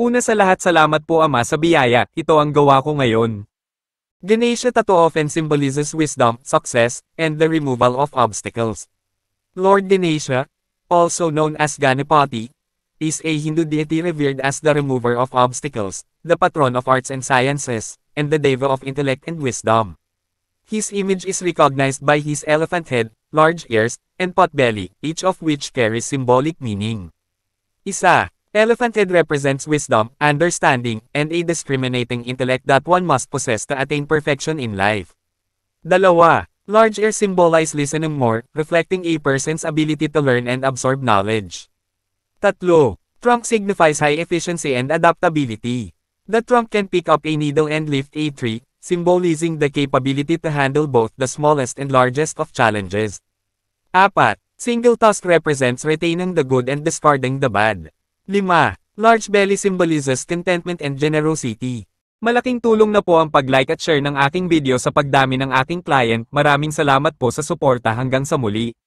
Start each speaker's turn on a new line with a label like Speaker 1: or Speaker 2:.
Speaker 1: Una sa lahat, salamat po Ama sa biyaya, ito ang gawa ko ngayon. Ganesha tattoo often symbolizes wisdom, success, and the removal of obstacles. Lord Ganesha, also known as Ganapati, is a Hindu deity revered as the remover of obstacles, the patron of arts and sciences, and the deva of intellect and wisdom. His image is recognized by his elephant head, large ears, and pot belly, each of which carries symbolic meaning. Isa. Elephant head represents wisdom, understanding, and a discriminating intellect that one must possess to attain perfection in life. Dalawa. Large ears symbolize listening more, reflecting a person's ability to learn and absorb knowledge. Tatlo. Trunk signifies high efficiency and adaptability. The trunk can pick up a needle and lift a tree, symbolizing the capability to handle both the smallest and largest of challenges. Apat. Single tusk represents retaining the good and discarding the bad. 5. Large belly symbolizes contentment and generosity. Malaking tulong na po ang pag-like at share ng aking video sa pagdami ng aking client. Maraming salamat po sa suporta hanggang sa muli.